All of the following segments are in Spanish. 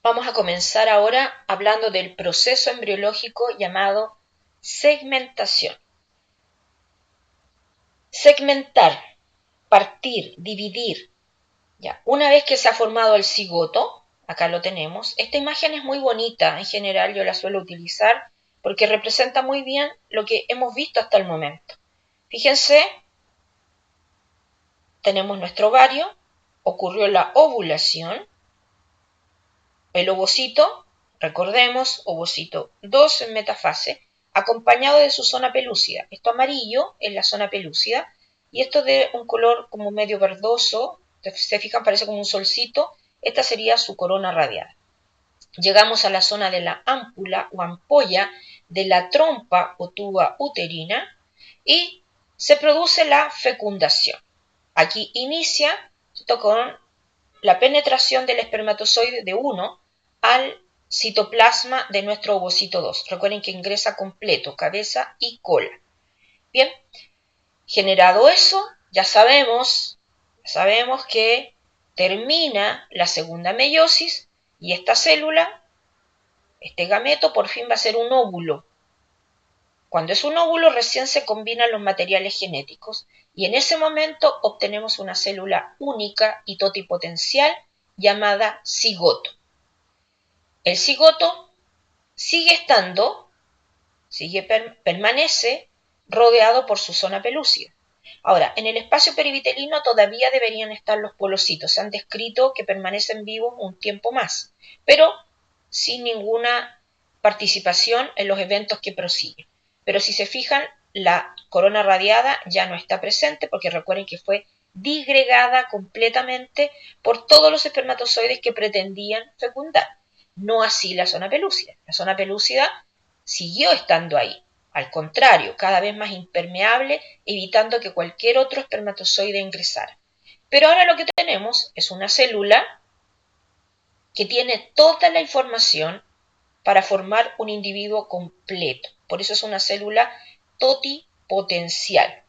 Vamos a comenzar ahora hablando del proceso embriológico llamado segmentación. Segmentar, partir, dividir. Ya, una vez que se ha formado el cigoto, acá lo tenemos, esta imagen es muy bonita, en general yo la suelo utilizar porque representa muy bien lo que hemos visto hasta el momento. Fíjense, tenemos nuestro ovario, ocurrió la ovulación, el ovocito, recordemos, ovocito 2 en metafase, acompañado de su zona pelúcida. Esto amarillo es la zona pelúcida y esto de un color como medio verdoso, se fijan, parece como un solcito, esta sería su corona radial. Llegamos a la zona de la ámpula o ampolla de la trompa o tuba uterina y se produce la fecundación. Aquí inicia con la penetración del espermatozoide de 1 al citoplasma de nuestro ovocito 2. Recuerden que ingresa completo, cabeza y cola. Bien, generado eso, ya sabemos que termina la segunda meiosis y esta célula, este gameto, por fin va a ser un óvulo. Cuando es un óvulo, recién se combinan los materiales genéticos y en ese momento obtenemos una célula única y totipotencial llamada cigoto. El cigoto permanece rodeado por su zona pelúcida. Ahora, en el espacio perivitelino todavía deberían estar los polocitos. Se han descrito que permanecen vivos un tiempo más, pero sin ninguna participación en los eventos que prosiguen. Pero si se fijan, la corona radiada ya no está presente porque recuerden que fue disgregada completamente por todos los espermatozoides que pretendían fecundar. No así la zona pelúcida. La zona pelúcida siguió estando ahí. Al contrario, cada vez más impermeable, evitando que cualquier otro espermatozoide ingresara. Pero ahora lo que tenemos es una célula que tiene toda la información para formar un individuo completo. Por eso es una célula totipotencial,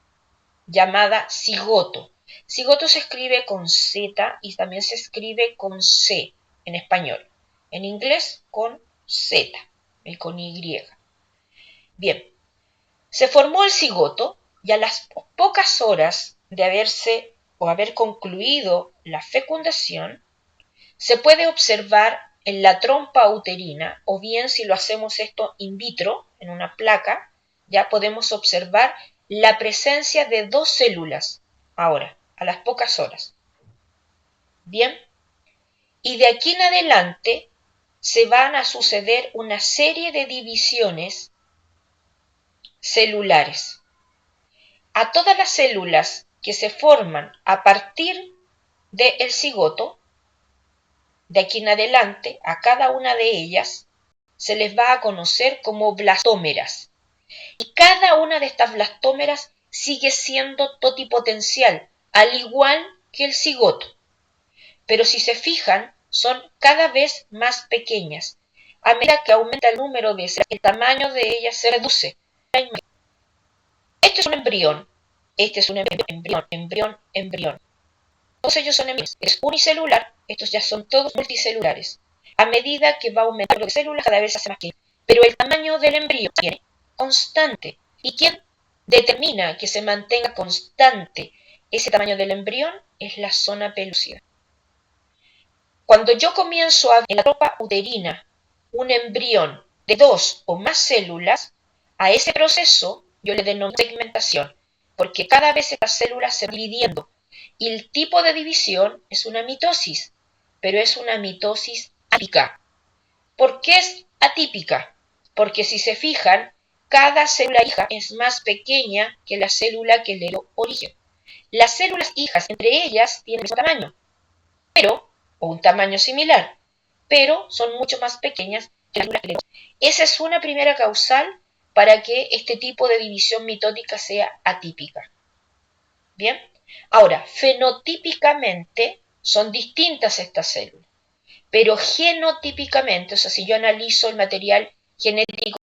llamada cigoto. Cigoto se escribe con Z y también se escribe con C en español. En inglés con Z y con Y. Bien, se formó el cigoto y a las pocas horas de haber concluido la fecundación, se puede observar en la trompa uterina, o bien si lo hacemos esto in vitro, en una placa, ya podemos observar la presencia de 2 células, ahora, a las pocas horas. Bien, y de aquí en adelante se van a suceder una serie de divisiones celulares. A todas las células que se forman a partir del cigoto, de aquí en adelante, a cada una de ellas se les va a conocer como blastómeras. Y cada una de estas blastómeras sigue siendo totipotencial, al igual que el cigoto. Pero si se fijan, son cada vez más pequeñas. A medida que aumenta el número de células, el tamaño de ellas se reduce. Este es un embrión. Este es un embrión. Todos ellos son embriones. Es unicelular, estos ya son todos multicelulares. A medida que va aumentando el número de células, cada vez se hace más pequeño. Pero el tamaño del embrión es constante. ¿Y quién determina que se mantenga constante ese tamaño del embrión? Es la zona pelúcida. Cuando yo comienzo a ver en la trompa uterina un embrión de 2 o más células, a ese proceso yo le denomino segmentación, porque cada vez estas células se van dividiendo. Y el tipo de división es una mitosis, pero es una mitosis atípica. ¿Por qué es atípica? Porque si se fijan, cada célula hija es más pequeña que la célula que le dio origen. Las células hijas entre ellas tienen el mismo tamaño, o un tamaño similar, pero son mucho más pequeñas que las células que le dio origen. Esa es una primera causal para que este tipo de división mitótica sea atípica. Bien, ahora, fenotípicamente son distintas estas células, pero genotípicamente, o sea, si yo analizo el material genético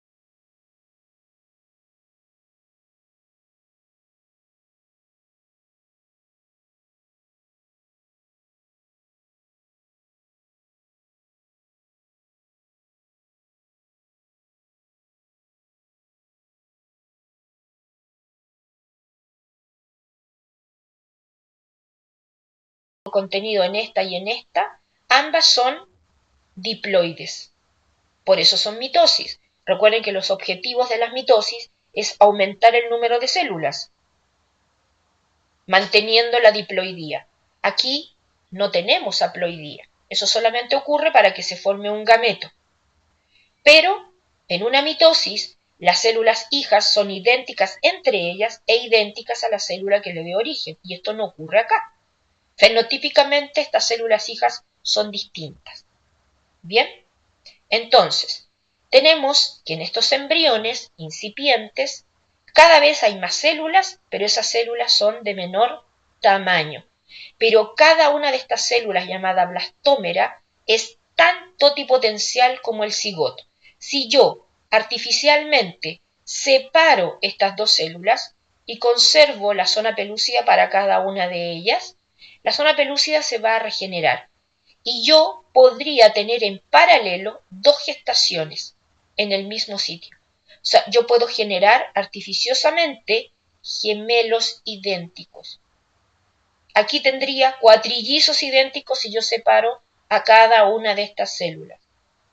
contenido en esta y en esta, ambas son diploides. Por eso son mitosis. Recuerden que los objetivos de las mitosis es aumentar el número de células, manteniendo la diploidía. Aquí no tenemos haploidía. Eso solamente ocurre para que se forme un gameto. Pero en una mitosis, las células hijas son idénticas entre ellas e idénticas a la célula que le dio origen. Y esto no ocurre acá. Fenotípicamente, estas células hijas son distintas. Bien, entonces, tenemos que en estos embriones incipientes, cada vez hay más células, pero esas células son de menor tamaño. Pero cada una de estas células, llamada blastómera, es tan totipotencial como el cigoto. Si yo artificialmente separo estas dos células y conservo la zona pelúcida para cada una de ellas, la zona pelúcida se va a regenerar y yo podría tener en paralelo dos gestaciones en el mismo sitio. O sea, yo puedo generar artificiosamente gemelos idénticos. Aquí tendría cuatrillizos idénticos si yo separo a cada una de estas células.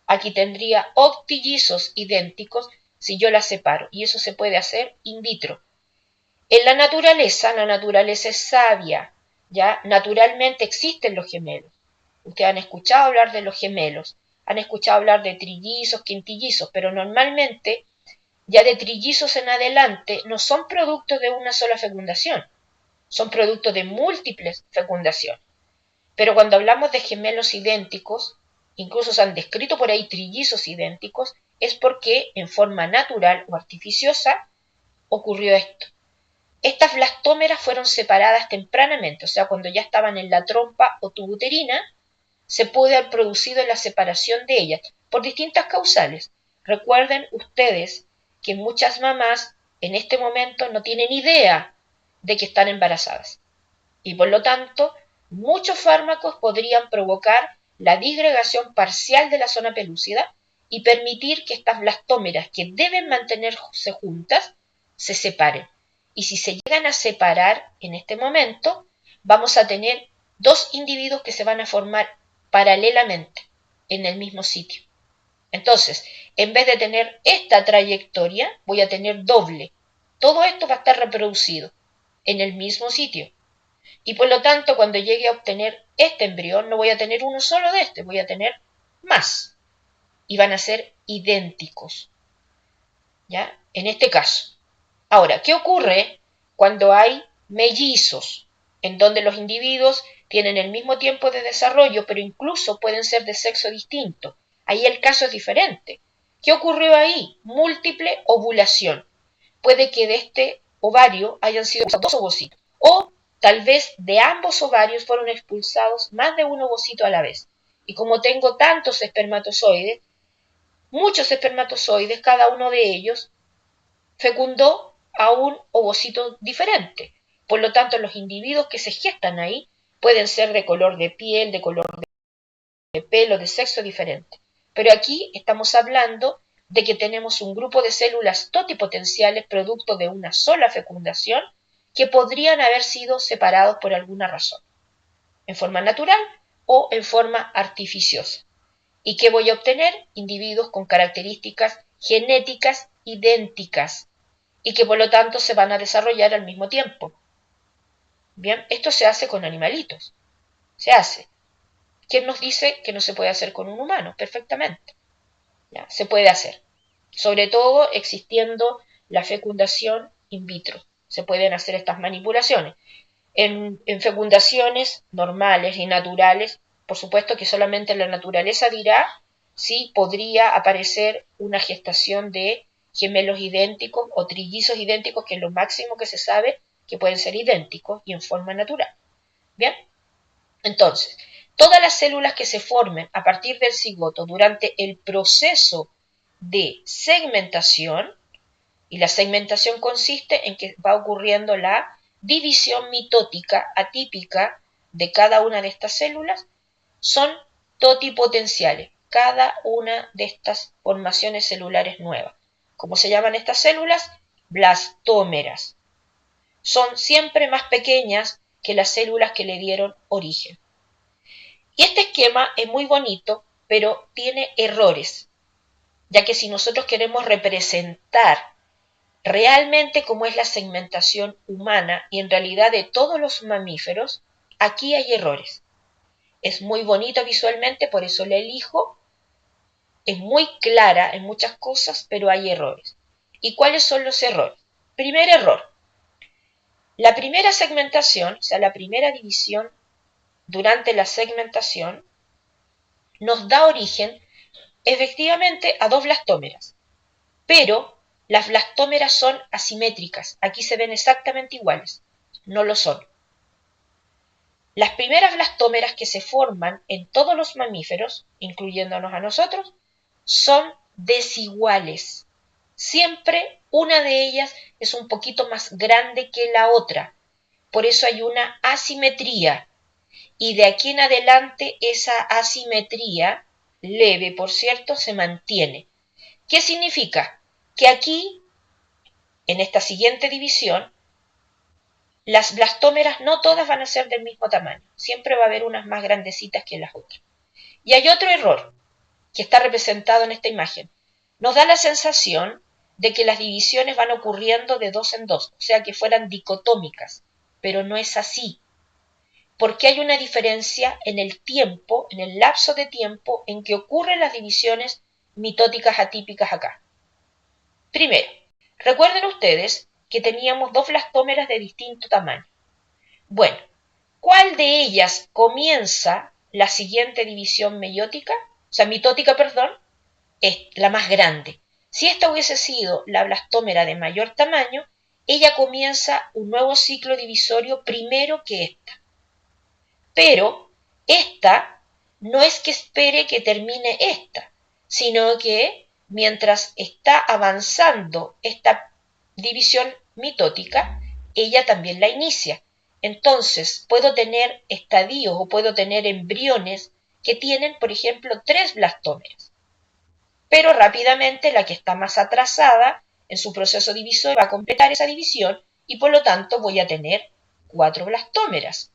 Aquí tendría octillizos idénticos si yo las separo. Y eso se puede hacer in vitro. En la naturaleza es sabia. ¿Ya? Naturalmente existen los gemelos. Ustedes han escuchado hablar de los gemelos. Han escuchado hablar de trillizos, quintillizos. Pero normalmente, ya de trillizos en adelante, no son productos de una sola fecundación. Son productos de múltiples fecundaciones. Pero cuando hablamos de gemelos idénticos, incluso se han descrito por ahí trillizos idénticos, es porque en forma natural o artificiosa ocurrió esto. Estas blastómeras fueron separadas tempranamente, o sea, cuando ya estaban en la trompa o tubo uterina, se puede haber producido la separación de ellas por distintas causales. Recuerden ustedes que muchas mamás en este momento no tienen idea de que están embarazadas. Y por lo tanto, muchos fármacos podrían provocar la disgregación parcial de la zona pelúcida y permitir que estas blastómeras, que deben mantenerse juntas, se separen. Y si se llegan a separar en este momento, vamos a tener dos individuos que se van a formar paralelamente en el mismo sitio. Entonces, en vez de tener esta trayectoria, voy a tener doble. Todo esto va a estar reproducido en el mismo sitio. Y por lo tanto, cuando llegue a obtener este embrión, no voy a tener uno solo de este, voy a tener más. Y van a ser idénticos. ¿Ya? En este caso. Ahora, ¿qué ocurre cuando hay mellizos? En donde los individuos tienen el mismo tiempo de desarrollo, pero incluso pueden ser de sexo distinto. Ahí el caso es diferente. ¿Qué ocurrió ahí? Múltiple ovulación. Puede que de este ovario hayan sido dos ovocitos. O tal vez de ambos ovarios fueron expulsados más de un ovocito a la vez. Y como tengo tantos espermatozoides, muchos espermatozoides, cada uno de ellos fecundó a un ovocito diferente. Por lo tanto, los individuos que se gestan ahí pueden ser de color de piel, de color de pelo, de sexo diferente. Pero aquí estamos hablando de que tenemos un grupo de células totipotenciales producto de una sola fecundación que podrían haber sido separados por alguna razón, en forma natural o en forma artificiosa. ¿Y qué voy a obtener? Individuos con características genéticas idénticas y que por lo tanto se van a desarrollar al mismo tiempo. Bien, esto se hace con animalitos. Se hace. ¿Quién nos dice que no se puede hacer con un humano? Perfectamente. ¿Ya? Se puede hacer. Sobre todo existiendo la fecundación in vitro. Se pueden hacer estas manipulaciones. En fecundaciones normales y naturales, por supuesto que solamente la naturaleza dirá si podría aparecer una gestación de gemelos idénticos o trillizos idénticos, que es lo máximo que se sabe que pueden ser idénticos y en forma natural. Bien, entonces, todas las células que se formen a partir del cigoto durante el proceso de segmentación, y la segmentación consiste en que va ocurriendo la división mitótica atípica de cada una de estas células, son totipotenciales, cada una de estas formaciones celulares nuevas. ¿Cómo se llaman estas células? Blastómeras. Son siempre más pequeñas que las células que le dieron origen. esquema es muy bonito, pero tiene errores, ya que si nosotros queremos representar realmente cómo es la segmentación humana y en realidad de todos los mamíferos, aquí hay errores. Es muy bonito visualmente, por eso la elijo. Es muy clara en muchas cosas, pero hay errores. ¿Y cuáles son los errores? Primer error. La primera segmentación, o sea, la primera división durante la segmentación, nos da origen efectivamente a dos blastómeras, pero las blastómeras son asimétricas. Aquí se ven exactamente iguales. No lo son. Las primeras blastómeras que se forman en todos los mamíferos, incluyéndonos a nosotros, son desiguales. Siempre una de ellas es un poquito más grande que la otra. Por eso hay una asimetría. Y de aquí en adelante esa asimetría, leve por cierto, se mantiene. ¿Qué significa? Que aquí, en esta siguiente división, las blastómeras no todas van a ser del mismo tamaño. Siempre va a haber unas más grandecitas que las otras. Y hay otro error que está representado en esta imagen. Nos da la sensación de que las divisiones van ocurriendo de dos en dos, o sea que fueran dicotómicas, pero no es así, porque hay una diferencia en el tiempo, en el lapso de tiempo en que ocurren las divisiones mitóticas atípicas acá. Primero, recuerden ustedes que teníamos dos blastómeras de distinto tamaño. Bueno, ¿cuál de ellas comienza la siguiente división mitótica, perdón? Es la más grande. Si esta hubiese sido la blastómera de mayor tamaño, ella comienza un nuevo ciclo divisorio primero que esta. Pero esta no es que espere que termine esta, sino que mientras está avanzando esta división mitótica, ella también la inicia. Entonces, puedo tener estadios o puedo tener embriones que tienen, por ejemplo, 3 blastómeras. Pero rápidamente la que está más atrasada en su proceso divisorio va a completar esa división y por lo tanto voy a tener 4 blastómeras.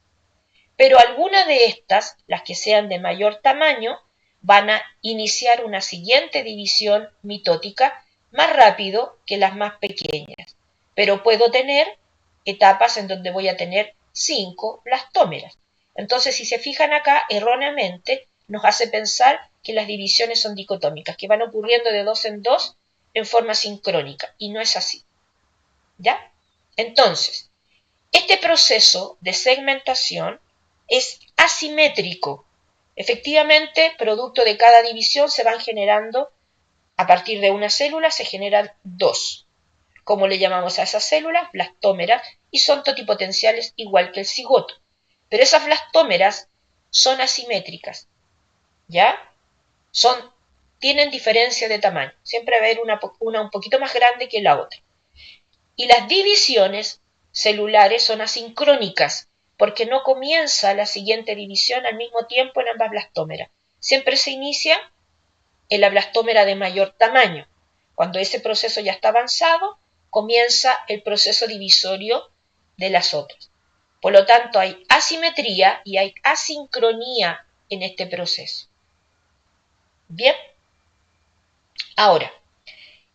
Pero algunas de estas, las que sean de mayor tamaño, van a iniciar una siguiente división mitótica más rápido que las más pequeñas. Pero puedo tener etapas en donde voy a tener 5 blastómeras. Entonces, si se fijan acá, erróneamente nos hace pensar que las divisiones son dicotómicas, que van ocurriendo de dos en dos en forma sincrónica, y no es así. ¿Ya? Entonces, este proceso de segmentación es asimétrico. Efectivamente, producto de cada división se van generando, a partir de una célula se generan dos. ¿Cómo le llamamos a esas células? Blastómeras, y son totipotenciales igual que el cigoto. Pero esas blastómeras son asimétricas, ¿ya? Tienen diferencia de tamaño. Siempre va a haber una un poquito más grande que la otra. Y las divisiones celulares son asincrónicas, porque no comienza la siguiente división al mismo tiempo en ambas blastómeras. Siempre se inicia en la blastómera de mayor tamaño. Cuando ese proceso ya está avanzado, comienza el proceso divisorio de las otras. Por lo tanto, hay asimetría y hay asincronía en este proceso. Bien, ahora,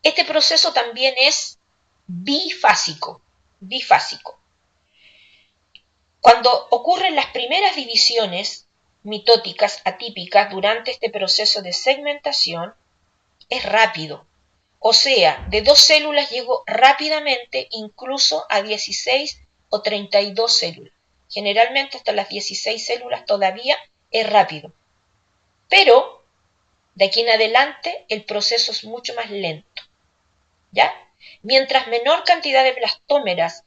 este proceso también es bifásico. Cuando ocurren las primeras divisiones mitóticas atípicas durante este proceso de segmentación, es rápido. O sea, de 2 células llego rápidamente incluso a 16 o 32 células. Generalmente hasta las 16 células todavía es rápido. Pero de aquí en adelante el proceso es mucho más lento. ¿Ya? Mientras menor cantidad de blastómeras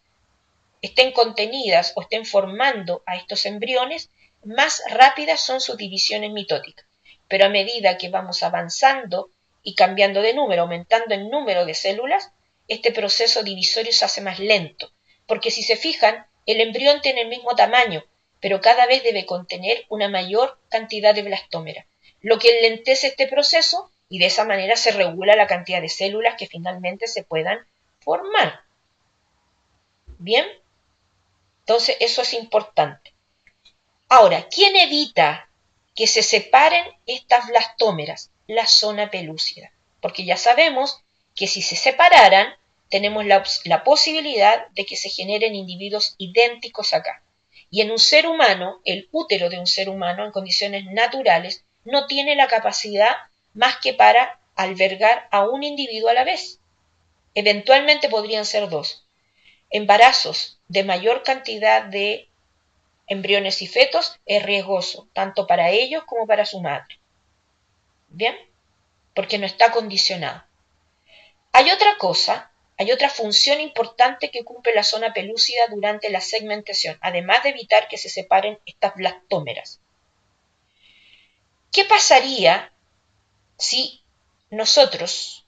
estén contenidas o estén formando a estos embriones, más rápidas son sus divisiones mitóticas. Pero a medida que vamos avanzando y cambiando de número, aumentando el número de células, este proceso divisorio se hace más lento. Porque si se fijan, el embrión tiene el mismo tamaño, pero cada vez debe contener una mayor cantidad de blastómeras, lo que enlentece este proceso y de esa manera se regula la cantidad de células que finalmente se puedan formar. Bien, entonces eso es importante. Ahora, ¿quién evita que se separen estas blastómeras, la zona pelúcida. Porque ya sabemos que si se separaran, tenemos la posibilidad de que se generen individuos idénticos acá. Y en un ser humano, el útero de un ser humano en condiciones naturales no tiene la capacidad más que para albergar a un individuo a la vez. Eventualmente podrían ser dos. Embarazos de mayor cantidad de embriones y fetos es riesgoso, tanto para ellos como para su madre. ¿Bien? Porque no está condicionado. Hay otra función importante que cumple la zona pelúcida durante la segmentación, además de evitar que se separen estas blastómeras. ¿Qué pasaría si nosotros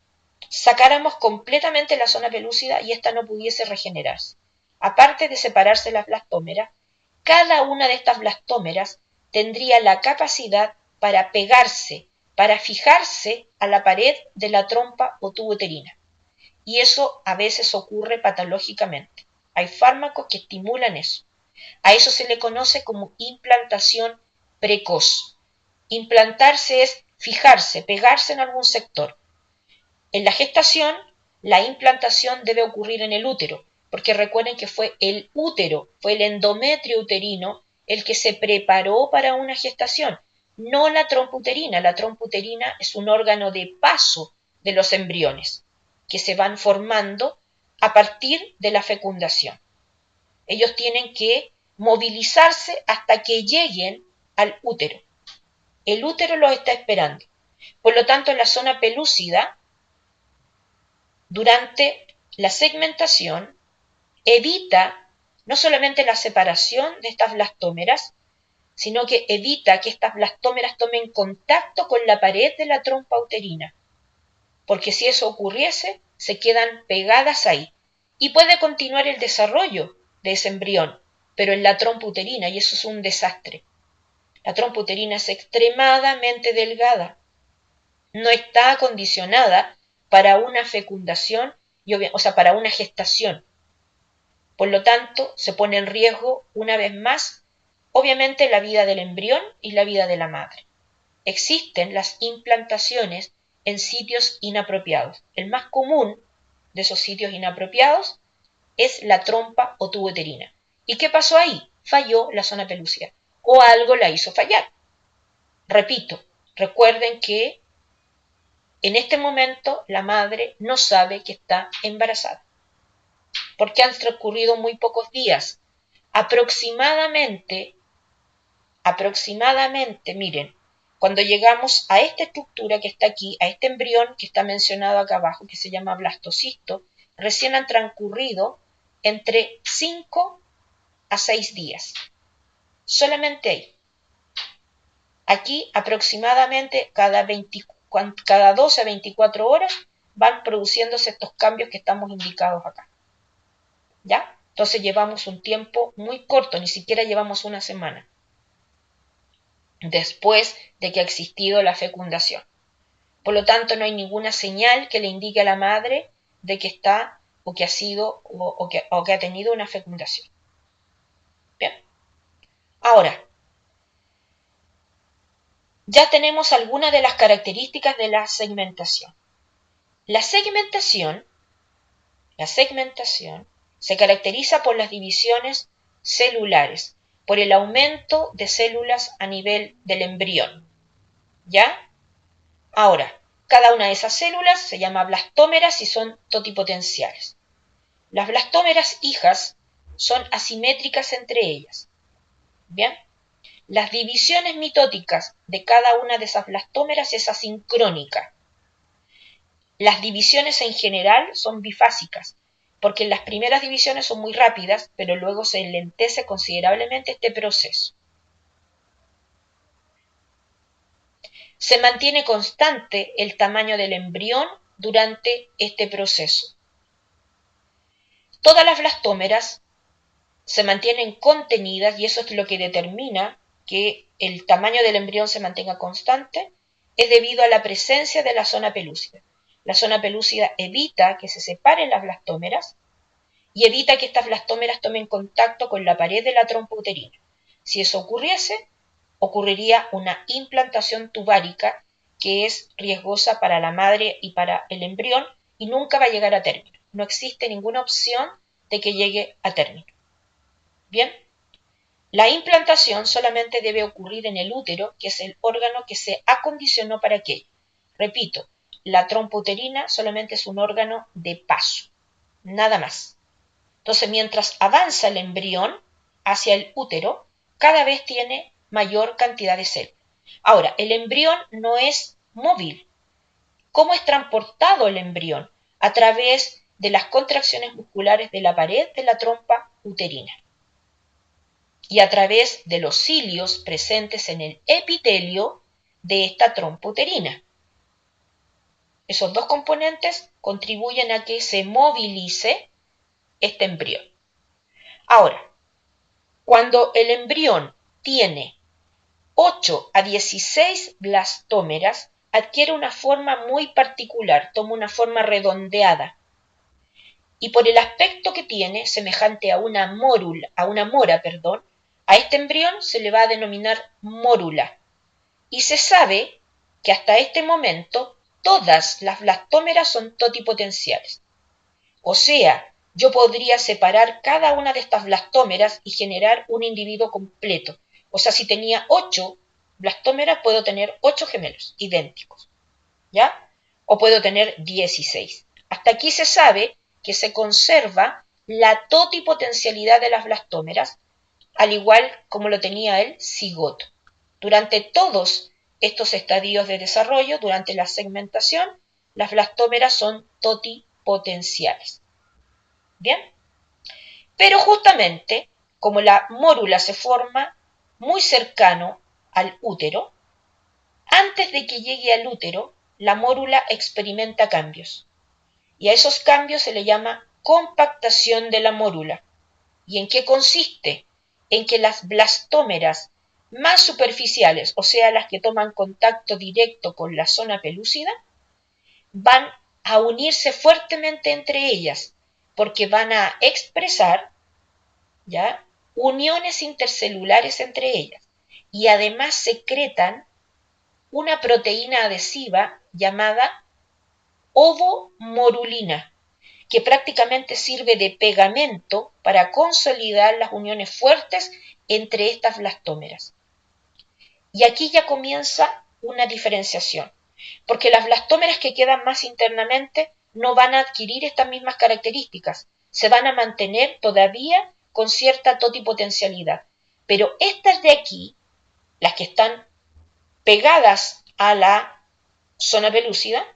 sacáramos completamente la zona pelúcida y ésta no pudiese regenerarse? Aparte de separarse las blastómeras, cada una de estas blastómeras tendría la capacidad para pegarse, para fijarse a la pared de la trompa o tubo uterina. Y eso a veces ocurre patológicamente. Hay fármacos que estimulan eso. A eso se le conoce como implantación precoz. Implantarse es fijarse, pegarse en algún sector. En la gestación, la implantación debe ocurrir en el útero, porque recuerden que fue el útero, fue el endometrio uterino el que se preparó para una gestación, no la trompa uterina. La trompa uterina es un órgano de paso de los embriones, que se van formando a partir de la fecundación. Ellos tienen que movilizarse hasta que lleguen al útero. El útero los está esperando. Por lo tanto, en la zona pelúcida, durante la segmentación, evita no solamente la separación de estas blastómeras, sino que evita que estas blastómeras tomen contacto con la pared de la trompa uterina, porque si eso ocurriese, se quedan pegadas ahí. Y puede continuar el desarrollo de ese embrión, pero en la trompa uterina, y eso es un desastre. La trompa uterina es extremadamente delgada, no está acondicionada para una fecundación, para una gestación. Por lo tanto, se pone en riesgo, una vez más, obviamente la vida del embrión y la vida de la madre. Existen las implantaciones en sitios inapropiados. El más común de esos sitios inapropiados es la trompa o tubo uterina. ¿Y qué pasó ahí? Falló la zona pelúcida o algo la hizo fallar. Repito, recuerden que en este momento la madre no sabe que está embarazada, porque han transcurrido muy pocos días. Aproximadamente, miren, cuando llegamos a esta estructura que está aquí, a este embrión que está mencionado acá abajo, que se llama blastocisto, recién han transcurrido entre 5 a 6 días. Solamente ahí. Aquí aproximadamente cada 12 a 24 horas van produciéndose estos cambios que estamos indicados acá. ¿Ya? Entonces llevamos un tiempo muy corto, ni siquiera llevamos una semana, después de que ha existido la fecundación. Por lo tanto, no hay ninguna señal que le indique a la madre de que está o que ha sido o que ha tenido una fecundación. Bien. Ahora, ya tenemos algunas de las características de la segmentación. La segmentación se caracteriza por las divisiones celulares, por el aumento de células a nivel del embrión. ¿Ya? Ahora, cada una de esas células se llama blastómeras y son totipotenciales. Las blastómeras hijas son asimétricas entre ellas. ¿Bien? Las divisiones mitóticas de cada una de esas blastómeras es asincrónica. Las divisiones en general son bifásicas, porque las primeras divisiones son muy rápidas, pero luego se enlentece considerablemente este proceso. Se mantiene constante el tamaño del embrión durante este proceso. Todas las blastómeras se mantienen contenidas y eso es lo que determina que el tamaño del embrión se mantenga constante, es debido a la presencia de la zona pelúcida. La zona pelúcida evita que se separen las blastómeras y evita que estas blastómeras tomen contacto con la pared de la trompa uterina. Si eso ocurriese, ocurriría una implantación tubárica que es riesgosa para la madre y para el embrión y nunca va a llegar a término. No existe ninguna opción de que llegue a término. Bien, la implantación solamente debe ocurrir en el útero, que es el órgano que se acondicionó para aquello. Repito, la trompa uterina solamente es un órgano de paso, nada más. Entonces, mientras avanza el embrión hacia el útero, cada vez tiene mayor cantidad de células. Ahora, el embrión no es móvil. ¿Cómo es transportado el embrión? A través de las contracciones musculares de la pared de la trompa uterina y a través de los cilios presentes en el epitelio de esta trompa uterina. Esos dos componentes contribuyen a que se movilice este embrión. Ahora, cuando el embrión tiene 8 a 16 blastómeras, adquiere una forma muy particular, toma una forma redondeada. Y por el aspecto que tiene, semejante a una mora, a este embrión se le va a denominar mórula. Y se sabe que hasta este momento todas las blastómeras son totipotenciales. O sea, yo podría separar cada una de estas blastómeras y generar un individuo completo. O sea, si tenía 8 blastómeras, puedo tener 8 gemelos idénticos, ¿ya? O puedo tener 16. Hasta aquí se sabe que se conserva la totipotencialidad de las blastómeras, al igual como lo tenía el cigoto. Durante todos estos estadios de desarrollo, durante la segmentación, las blastómeras son totipotenciales. ¿Bien? Pero justamente, como la mórula se forma muy cercano al útero, antes de que llegue al útero, la mórula experimenta cambios. Y a esos cambios se le llama compactación de la mórula. ¿Y en qué consiste? En que las blastómeras más superficiales, o sea, las que toman contacto directo con la zona pelúcida, van a unirse fuertemente entre ellas, porque van a expresar, ¿ya?, uniones intercelulares entre ellas. Y además secretan una proteína adhesiva llamada ovomorulina, que prácticamente sirve de pegamento para consolidar las uniones fuertes entre estas blastómeras. Y aquí ya comienza una diferenciación, porque las blastómeras que quedan más internamente no van a adquirir estas mismas características, se van a mantener todavía con cierta totipotencialidad. Pero estas de aquí, las que están pegadas a la zona pelúcida,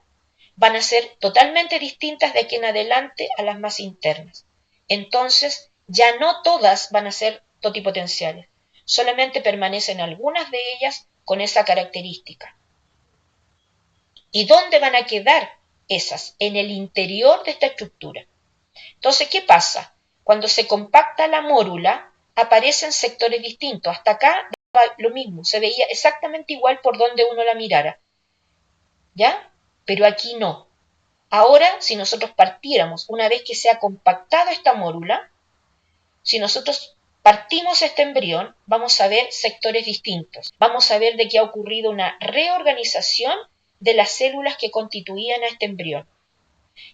van a ser totalmente distintas de aquí en adelante a las más internas. Entonces, ya no todas van a ser totipotenciales, solamente permanecen algunas de ellas con esa característica. ¿Y dónde van a quedar esas? En el interior de esta estructura. Entonces, ¿qué pasa? Cuando se compacta la mórula, aparecen sectores distintos. Hasta acá lo mismo, se veía exactamente igual por donde uno la mirara, ¿ya? Pero aquí no. Ahora, si nosotros partiéramos, una vez que se ha compactado esta mórula, si nosotros partimos este embrión, vamos a ver sectores distintos. Vamos a ver de que ha ocurrido una reorganización de las células que constituían a este embrión.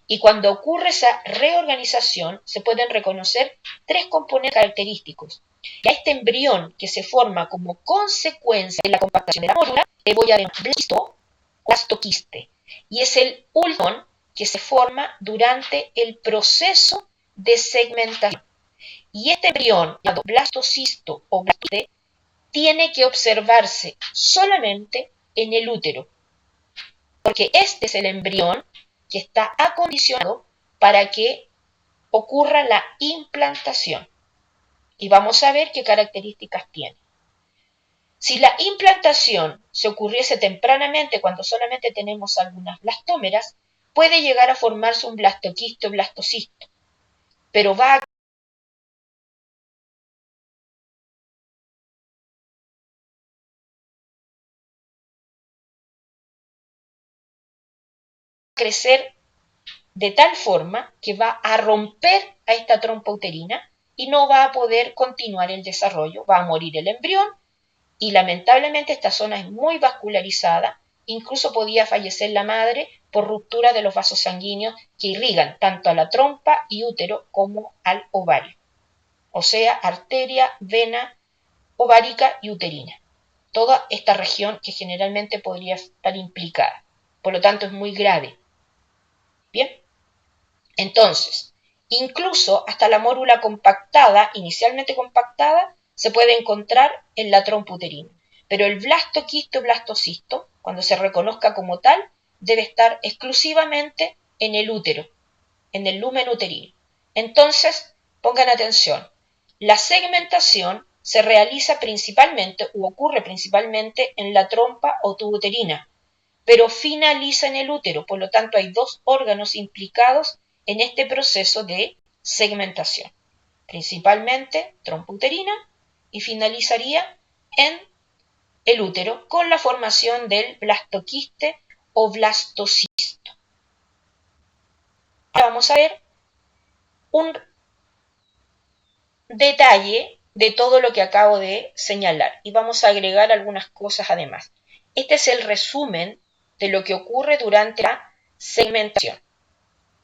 Y cuando ocurre esa reorganización, se pueden reconocer 3 componentes característicos. Y a este embrión que se forma como consecuencia de la compactación de la mórula, le voy a llamar blastoquiste. Y es el último que se forma durante el proceso de segmentación. Y este embrión, llamado blastocisto o blastoquiste, tiene que observarse solamente en el útero, porque este es el embrión que está acondicionado para que ocurra la implantación. Y vamos a ver qué características tiene. Si la implantación se ocurriese tempranamente, cuando solamente tenemos algunas blastómeras, puede llegar a formarse un blastoquiste o blastocisto, pero va a crecer de tal forma que va a romper a esta trompa uterina y no va a poder continuar el desarrollo, va a morir el embrión y lamentablemente esta zona es muy vascularizada, incluso podía fallecer la madre por ruptura de los vasos sanguíneos que irrigan tanto a la trompa y útero como al ovario, o sea, arteria, vena ovárica y uterina. Toda esta región que generalmente podría estar implicada. Por lo tanto, es muy grave. Bien, entonces, incluso hasta la mórula compactada, inicialmente compactada, se puede encontrar en la trompa uterina. Pero el blastoquisto o blastocisto, cuando se reconozca como tal, debe estar exclusivamente en el útero, en el lumen uterino. Entonces, pongan atención, la segmentación se realiza principalmente o ocurre principalmente en la trompa o tubo uterina, pero finaliza en el útero, por lo tanto hay dos órganos implicados en este proceso de segmentación, principalmente trompa uterina y finalizaría en el útero con la formación del blastoquiste o blastocisto. Ahora vamos a ver un detalle de todo lo que acabo de señalar y vamos a agregar algunas cosas además. Este es el resumen de lo que ocurre durante la segmentación.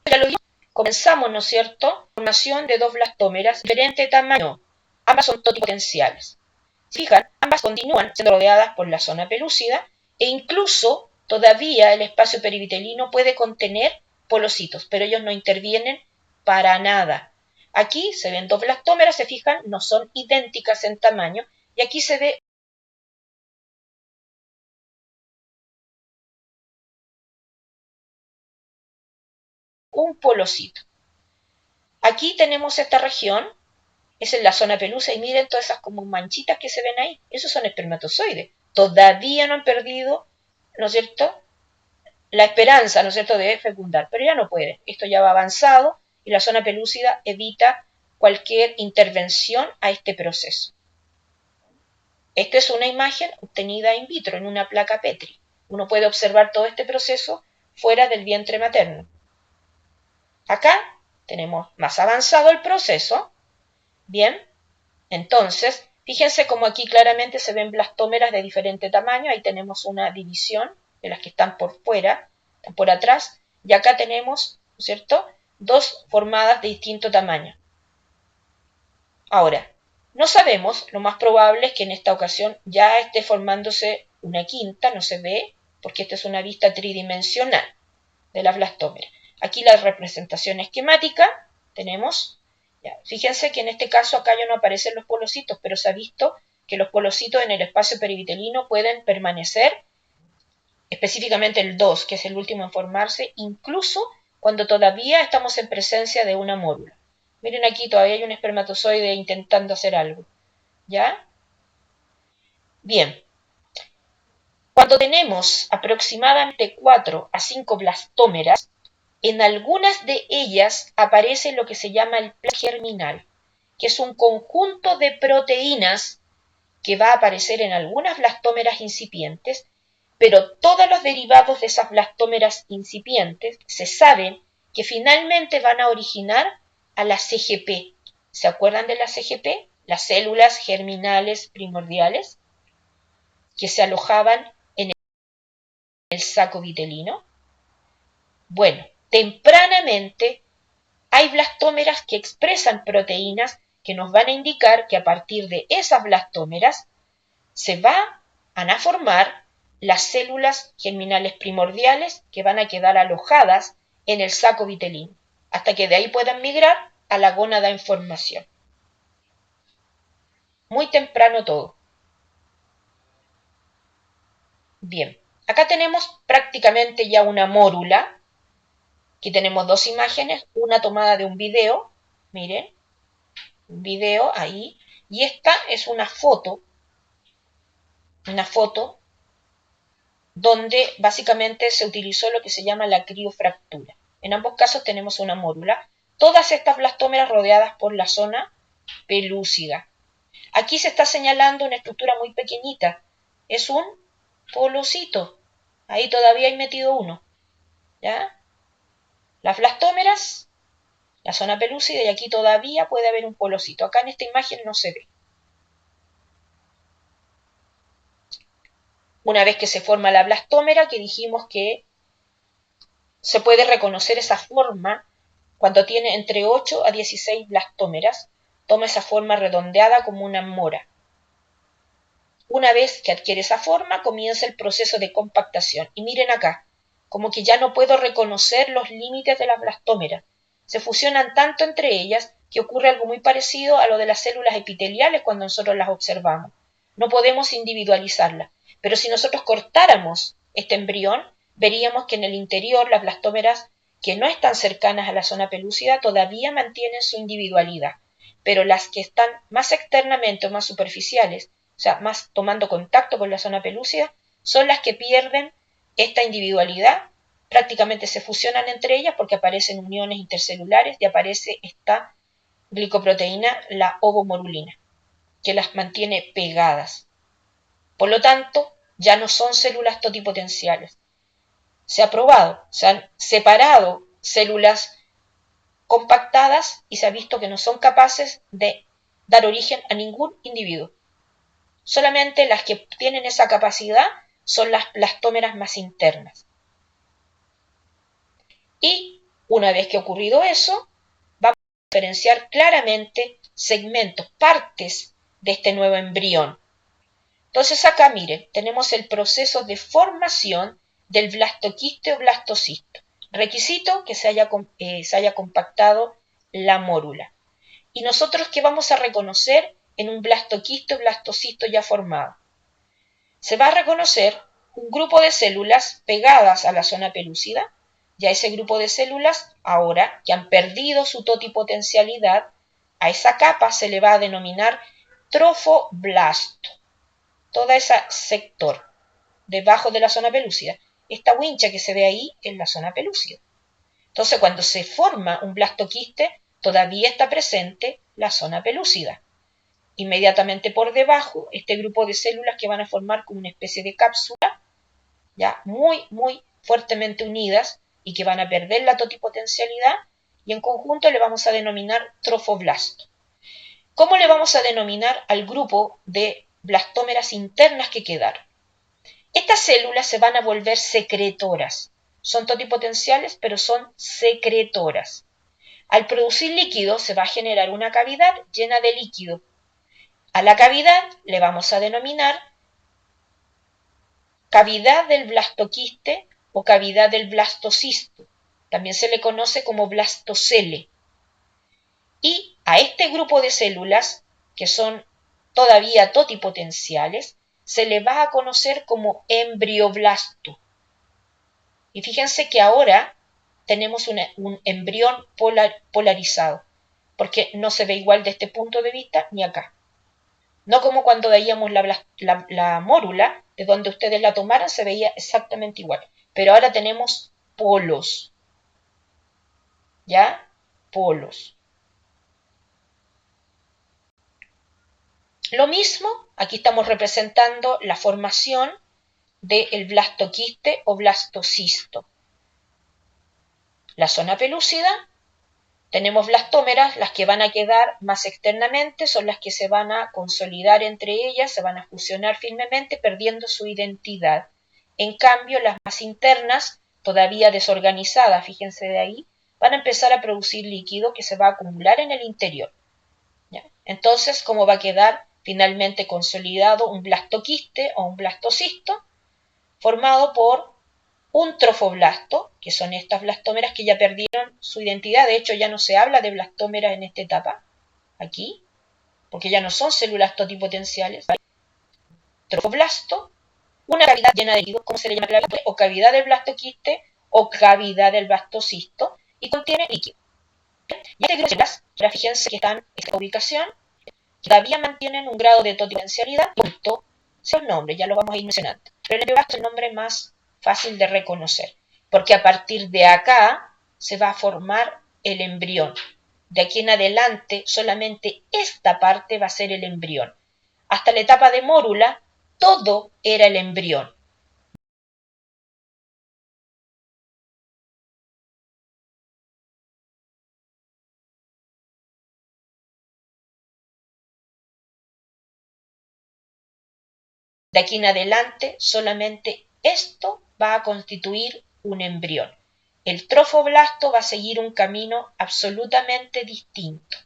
Ya lo vimos, comenzamos, ¿no es cierto?, formación de dos blastómeras de diferente tamaño. Ambas son totipotenciales. Si fijan, ambas continúan siendo rodeadas por la zona pelúcida e incluso todavía el espacio perivitelino puede contener polocitos, pero ellos no intervienen para nada. Aquí se ven dos blastómeras, se fijan, no son idénticas en tamaño, y aquí se ve un polocito. Aquí tenemos esta región, es en la zona pelusa, y miren todas esas como manchitas que se ven ahí, esos son espermatozoides. Todavía no han perdido, ¿no es cierto?, la esperanza, ¿no es cierto?, de fecundar, pero ya no pueden. Esto ya va avanzado y la zona pelúcida evita cualquier intervención a este proceso. Esta es una imagen obtenida in vitro en una placa Petri. Uno puede observar todo este proceso fuera del vientre materno. Acá tenemos más avanzado el proceso. Bien, entonces, fíjense como aquí claramente se ven blastómeras de diferente tamaño. Ahí tenemos una división de las que están por fuera, están por atrás. Y acá tenemos, ¿no es cierto?, dos formadas de distinto tamaño. Ahora, no sabemos, lo más probable es que en esta ocasión ya esté formándose una quinta, no se ve, porque esta es una vista tridimensional de la blastómera. Aquí la representación esquemática, tenemos, ya, fíjense que en este caso acá ya no aparecen los polocitos, pero se ha visto que los polocitos en el espacio perivitelino pueden permanecer, específicamente el 2, que es el último en formarse, incluso cuando todavía estamos en presencia de una mórula. Miren aquí, todavía hay un espermatozoide intentando hacer algo. ¿Ya? Bien. Cuando tenemos aproximadamente 4 a 5 blastómeras, en algunas de ellas aparece lo que se llama el plan germinal, que es un conjunto de proteínas que va a aparecer en algunas blastómeras incipientes, pero todos los derivados de esas blastómeras incipientes se saben que finalmente van a originar a la CGP. ¿Se acuerdan de la CGP? Las células germinales primordiales que se alojaban en el saco vitelino. Bueno, tempranamente hay blastómeras que expresan proteínas que nos van a indicar que a partir de esas blastómeras se van a formar las células germinales primordiales que van a quedar alojadas en el saco vitelino, hasta que de ahí puedan migrar a la gónada en formación. Muy temprano todo. Bien, acá tenemos prácticamente ya una mórula. Aquí tenemos dos imágenes, una tomada de un video, miren, un video ahí, y esta es una foto donde básicamente se utilizó lo que se llama la criofractura. En ambos casos tenemos una mórula, todas estas blastómeras rodeadas por la zona pelúcida. Aquí se está señalando una estructura muy pequeñita, es un polocito, ahí todavía hay metido uno, ¿ya? Las blastómeras, la zona pelúcida, y aquí todavía puede haber un polocito. Acá en esta imagen no se ve. Una vez que se forma la blastómera, que dijimos que se puede reconocer esa forma cuando tiene entre 8 a 16 blastómeras, toma esa forma redondeada como una mora. Una vez que adquiere esa forma, comienza el proceso de compactación. Y miren acá, como que ya no puedo reconocer los límites de las blastómeras. Se fusionan tanto entre ellas que ocurre algo muy parecido a lo de las células epiteliales cuando nosotros las observamos. No podemos individualizarlas, pero si nosotros cortáramos este embrión, veríamos que en el interior las blastómeras que no están cercanas a la zona pelúcida todavía mantienen su individualidad, pero las que están más externamente o más superficiales, o sea, más tomando contacto con la zona pelúcida, son las que pierden esta individualidad, prácticamente se fusionan entre ellas porque aparecen uniones intercelulares y aparece esta glicoproteína, la ovomorulina, que las mantiene pegadas. Por lo tanto, ya no son células totipotenciales. Se ha probado, se han separado células compactadas y se ha visto que no son capaces de dar origen a ningún individuo. Solamente las que tienen esa capacidad son las blastómeras más internas. Y una vez que ha ocurrido eso, vamos a diferenciar claramente segmentos, partes de este nuevo embrión. Entonces acá miren, tenemos el proceso de formación del blastoquiste o blastocisto. Requisito que se haya compactado la mórula. ¿Y nosotros qué vamos a reconocer en un blastoquiste o blastocisto ya formado? Se va a reconocer un grupo de células pegadas a la zona pelúcida, y a ese grupo de células, ahora que han perdido su totipotencialidad, a esa capa se le va a denominar trofoblasto. Todo ese sector debajo de la zona pelúcida. Esta wincha que se ve ahí es la zona pelúcida. Entonces, cuando se forma un blastoquiste, todavía está presente la zona pelúcida. Inmediatamente por debajo, este grupo de células que van a formar como una especie de cápsula, ya muy, muy fuertemente unidas y que van a perder la totipotencialidad, y en conjunto le vamos a denominar trofoblasto. ¿Cómo le vamos a denominar al grupo de blastómeras internas que quedaron? Estas células se van a volver secretoras. Son totipotenciales, pero son secretoras. Al producir líquido se va a generar una cavidad llena de líquido. A la cavidad le vamos a denominar cavidad del blastoquiste o cavidad del blastocisto. También se le conoce como blastocele. Y a este grupo de células, que son todavía totipotenciales, se le va a conocer como embrioblasto. Y fíjense que ahora tenemos un embrión polarizado, porque no se ve igual de este punto de vista ni acá. No como cuando veíamos la mórula, de donde ustedes la tomaran, se veía exactamente igual. Pero ahora tenemos polos. ¿Ya? Polos. Lo mismo, aquí estamos representando la formación del blastoquiste o blastocisto. La zona pelúcida, tenemos blastómeras, las que van a quedar más externamente son las que se van a consolidar entre ellas, se van a fusionar firmemente, perdiendo su identidad. En cambio, las más internas, todavía desorganizadas, fíjense de ahí, van a empezar a producir líquido que se va a acumular en el interior. ¿Ya? Entonces, ¿cómo va a quedar finalmente consolidado un blastoquiste o un blastocisto? Formado por un trofoblasto, que son estas blastómeras que ya perdieron su identidad. De hecho, ya no se habla de blastómeras en esta etapa, aquí, porque ya no son células totipotenciales. Trofoblasto, una cavidad llena de líquido, ¿cómo se le llama? O cavidad del blastoquiste o cavidad del blastocisto, y contiene líquido. Y este grupo de células, ahora fíjense que están en esta ubicación, todavía mantienen un grado de totipotencialidad, punto, sea el nombre, ya lo vamos a ir mencionando. Pero el embrioblasto es el nombre más fácil de reconocer, porque a partir de acá se va a formar el embrión. De aquí en adelante, solamente esta parte va a ser el embrión. Hasta la etapa de mórula, todo era el embrión. De aquí en adelante, solamente esto va a constituir un embrión. El trofoblasto va a seguir un camino absolutamente distinto.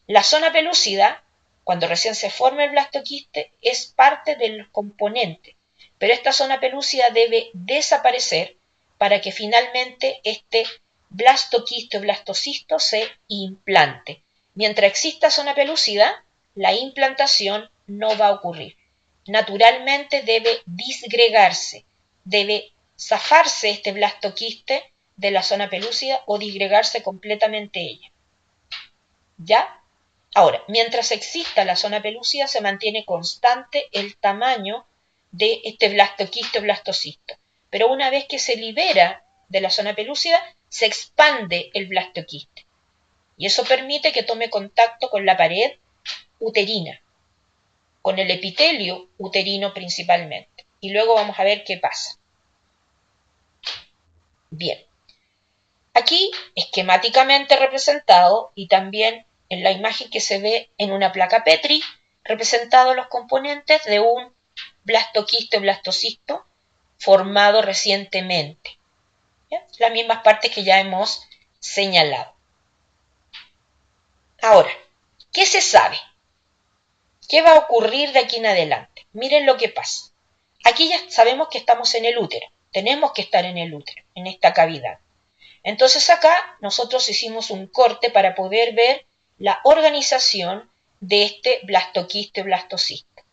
La zona pelúcida, cuando recién se forma el blastoquiste, es parte del componente, pero esta zona pelúcida debe desaparecer para que finalmente este blastoquiste o blastocisto se implante. Mientras exista zona pelúcida, la implantación no va a ocurrir. Naturalmente debe disgregarse, debe zafarse este blastoquiste de la zona pelúcida o disgregarse completamente ella. ¿Ya? Ahora, mientras exista la zona pelúcida, se mantiene constante el tamaño de este blastoquiste o blastocisto. Pero una vez que se libera de la zona pelúcida, se expande el blastoquiste. Y eso permite que tome contacto con la pared uterina, con el epitelio uterino principalmente. Y luego vamos a ver qué pasa. Bien. Aquí, esquemáticamente representado, y también en la imagen que se ve en una placa Petri, representados los componentes de un blastoquiste o blastocisto formado recientemente. ¿Bien? Las mismas partes que ya hemos señalado. Ahora, ¿qué se sabe? ¿Qué va a ocurrir de aquí en adelante? Miren lo que pasa. Aquí ya sabemos que estamos en el útero. Tenemos que estar en el útero, en esta cavidad. Entonces acá nosotros hicimos un corte para poder ver la organización de este blastoquiste o blastocisto.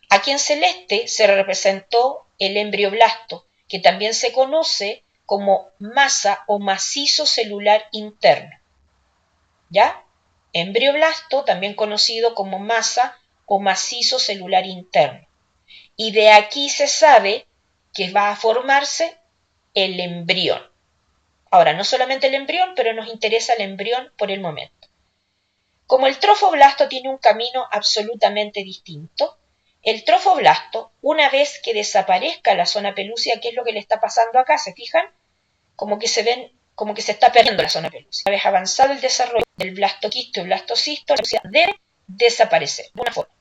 Aquí en celeste se representó el embrioblasto, que también se conoce como masa o macizo celular interno. ¿Ya? Embrioblasto, también conocido como masa o macizo celular interno. Y de aquí se sabe que va a formarse el embrión. Ahora, no solamente el embrión, pero nos interesa el embrión por el momento. Como el trofoblasto tiene un camino absolutamente distinto, el trofoblasto, una vez que desaparezca la zona pelúcida, ¿qué es lo que le está pasando acá? ¿Se fijan? Como que se está perdiendo la zona pelúcida. Una vez avanzado el desarrollo del blastoquiste o blastocisto, la pelúcida debe desaparecer de una forma.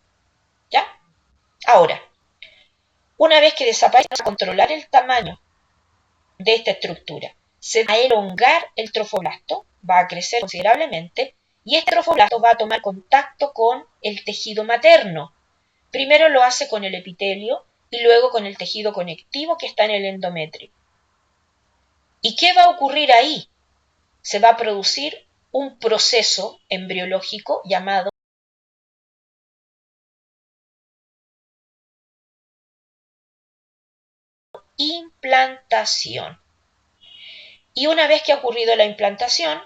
¿Ya? Ahora, una vez que desaparece, vamos a controlar el tamaño de esta estructura. Se va a elongar el trofoblasto, va a crecer considerablemente, y este trofoblasto va a tomar contacto con el tejido materno. Primero lo hace con el epitelio y luego con el tejido conectivo que está en el endometrio. ¿Y qué va a ocurrir ahí? Se va a producir un proceso embriológico llamado implantación. Y una vez que ha ocurrido la implantación,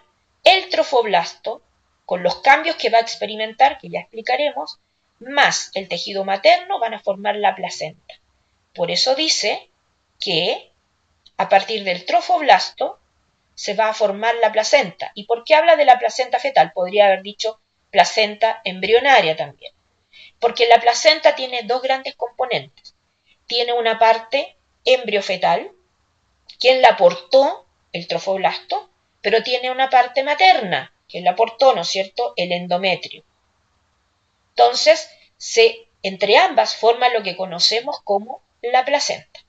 el trofoblasto, con los cambios que va a experimentar, que ya explicaremos, más el tejido materno van a formar la placenta. Por eso dice que a partir del trofoblasto se va a formar la placenta. ¿Y por qué habla de la placenta fetal? Podría haber dicho placenta embrionaria también. Porque la placenta tiene dos grandes componentes. Tiene una parte embriofetal, quien la aportó el trofoblasto, pero tiene una parte materna, que la aportó, ¿no es cierto?, el endometrio. Entonces, entre ambas forman lo que conocemos como la placenta.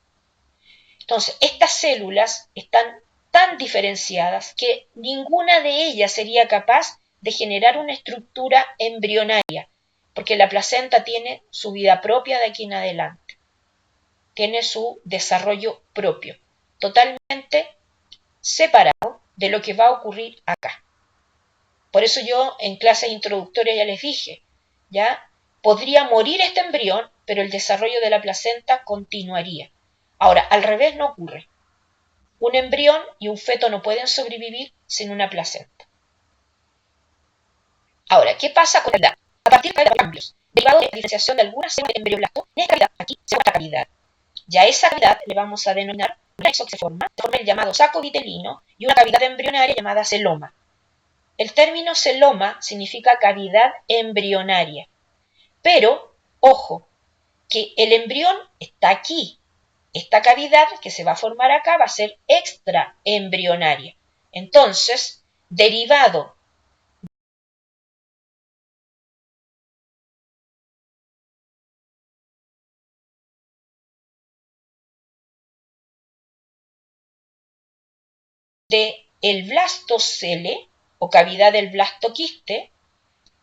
Entonces, estas células están tan diferenciadas que ninguna de ellas sería capaz de generar una estructura embrionaria, porque la placenta tiene su vida propia de aquí en adelante, tiene su desarrollo propio, totalmente separado de lo que va a ocurrir acá. Por eso yo en clases introductorias ya les dije, ya podría morir este embrión, pero el desarrollo de la placenta continuaría. Ahora, al revés no ocurre. Un embrión y un feto no pueden sobrevivir sin una placenta. Ahora, ¿qué pasa con la cavidad? A partir de los cambios derivados de la diferenciación de algunas células de embrioblasto, en esta cavidad, aquí se llama cavidad. Ya esa cavidad le vamos a denominar un nexo que se forma el llamado saco vitelino y una cavidad embrionaria llamada celoma. El término celoma significa cavidad embrionaria. Pero, ojo, que el embrión está aquí. Esta cavidad que se va a formar acá va a ser extraembrionaria. Entonces, derivado del blastocele o cavidad del blastoquiste.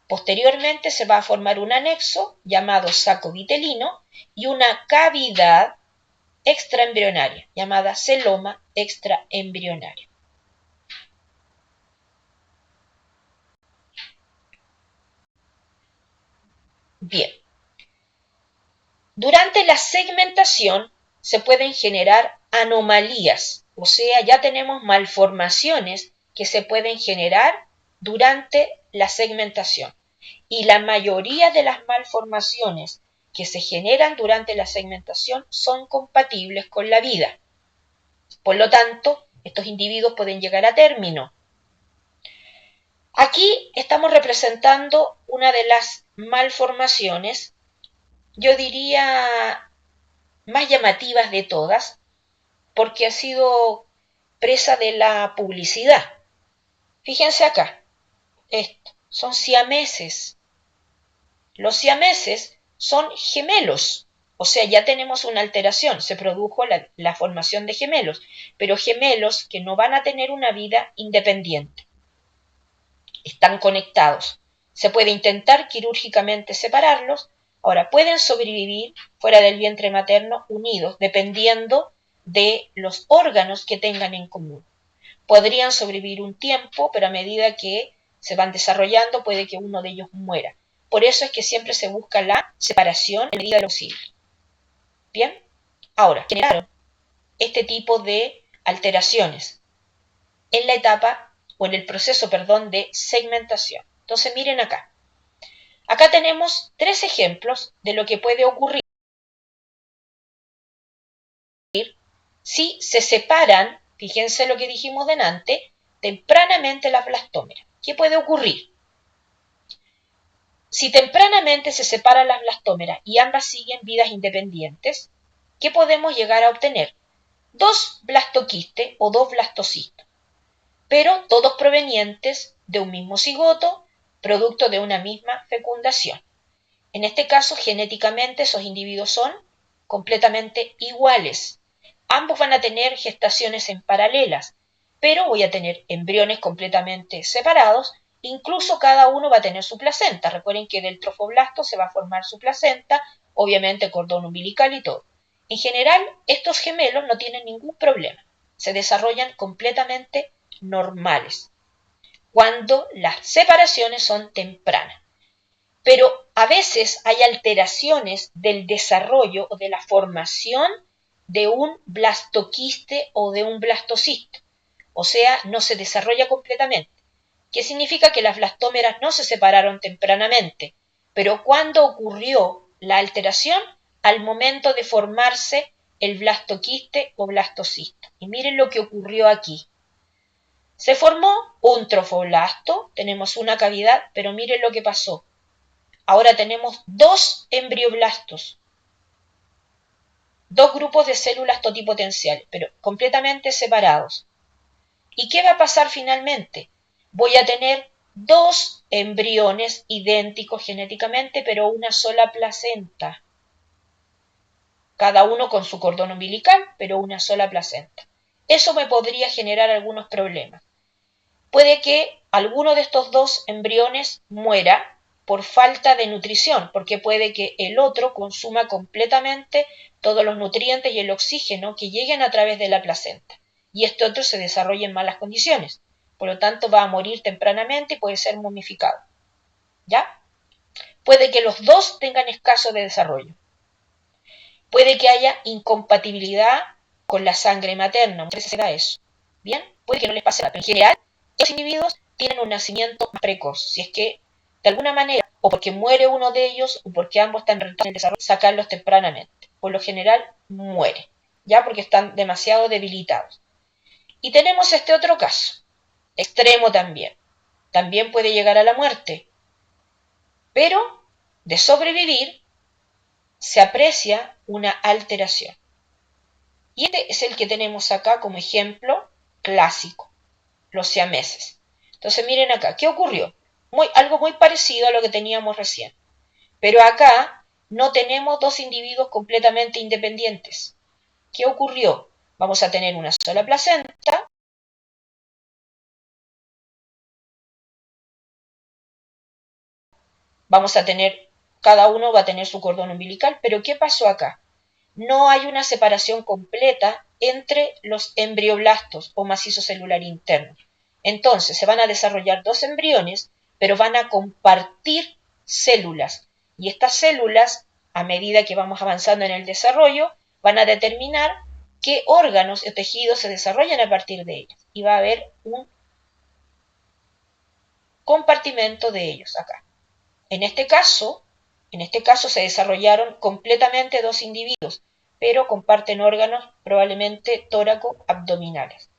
Posteriormente se va a formar un anexo llamado saco vitelino y una cavidad extraembrionaria llamada celoma extraembrionario. Bien, durante la segmentación se pueden generar anomalías, o sea, ya tenemos malformaciones que se pueden generar durante la segmentación. Y la mayoría de las malformaciones que se generan durante la segmentación son compatibles con la vida. Por lo tanto, estos individuos pueden llegar a término. Aquí estamos representando una de las malformaciones, yo diría más llamativas de todas, porque ha sido presa de la publicidad. Fíjense acá, esto, son siameses. Los siameses son gemelos, o sea, ya tenemos una alteración, se produjo la formación de gemelos, pero gemelos que no van a tener una vida independiente. Están conectados. Se puede intentar quirúrgicamente separarlos. Ahora, pueden sobrevivir fuera del vientre materno unidos, dependiendo de los órganos que tengan en común. Podrían sobrevivir un tiempo, pero a medida que se van desarrollando puede que uno de ellos muera. Por eso es que siempre se busca la separación en medida de lo posible. Bien, ahora, generaron este tipo de alteraciones en la etapa o en el proceso, de segmentación. Entonces miren acá. Acá tenemos 3 ejemplos de lo que puede ocurrir si se separan, fíjense lo que dijimos delante, tempranamente las blastómeras. ¿Qué puede ocurrir? Si tempranamente se separan las blastómeras y ambas siguen vidas independientes, ¿qué podemos llegar a obtener? 2 blastoquistes o 2 blastocistos, pero todos provenientes de un mismo cigoto, producto de una misma fecundación. En este caso, genéticamente, esos individuos son completamente iguales. Ambos van a tener gestaciones en paralelas, pero voy a tener embriones completamente separados. Incluso cada uno va a tener su placenta. Recuerden que del trofoblasto se va a formar su placenta, obviamente cordón umbilical y todo. En general, estos gemelos no tienen ningún problema. Se desarrollan completamente normales cuando las separaciones son tempranas. Pero a veces hay alteraciones del desarrollo o de la formación de un blastoquiste o de un blastocisto. O sea, no se desarrolla completamente. ¿Qué significa? Que las blastómeras no se separaron tempranamente. Pero ¿cuándo ocurrió la alteración? Al momento de formarse el blastoquiste o blastocisto. Y miren lo que ocurrió aquí. Se formó un trofoblasto, tenemos una cavidad, pero miren lo que pasó. Ahora tenemos 2 embrioblastos, 2 grupos de células totipotenciales, pero completamente separados. ¿Y qué va a pasar finalmente? Voy a tener 2 embriones idénticos genéticamente, pero una sola placenta. Cada uno con su cordón umbilical, pero una sola placenta. Eso me podría generar algunos problemas. Puede que alguno de estos 2 embriones muera por falta de nutrición, porque puede que el otro consuma completamente todos los nutrientes y el oxígeno que lleguen a través de la placenta, y este otro se desarrolla en malas condiciones, por lo tanto va a morir tempranamente y puede ser momificado. ¿Ya? Puede que los 2 tengan escaso de desarrollo. Puede que haya incompatibilidad con la sangre materna, muchas veces se da eso. Bien, puede que no les pase nada, pero en general los individuos tienen un nacimiento más precoz, si es que de alguna manera, o porque muere uno de ellos, o porque ambos están retrasados en el desarrollo, sacarlos tempranamente. Por lo general, muere, ya porque están demasiado debilitados. Y tenemos este otro caso, extremo también. También puede llegar a la muerte, pero de sobrevivir se aprecia una alteración. Y este es el que tenemos acá como ejemplo clásico, los siameses. Entonces miren acá, ¿qué ocurrió? Algo muy parecido a lo que teníamos recién. Pero acá no tenemos 2 individuos completamente independientes. ¿Qué ocurrió? Vamos a tener una sola placenta, vamos a tener, cada uno va a tener su cordón umbilical, pero ¿qué pasó acá? No hay una separación completa entre los embrioblastos o macizo celular interno. Entonces se van a desarrollar dos embriones, pero van a compartir células. Y estas células, a medida que vamos avanzando en el desarrollo, van a determinar qué órganos o tejidos se desarrollan a partir de ellas. Y va a haber un compartimento de ellos acá. En este caso se desarrollaron completamente dos individuos, pero comparten órganos probablemente tóraco-abdominales.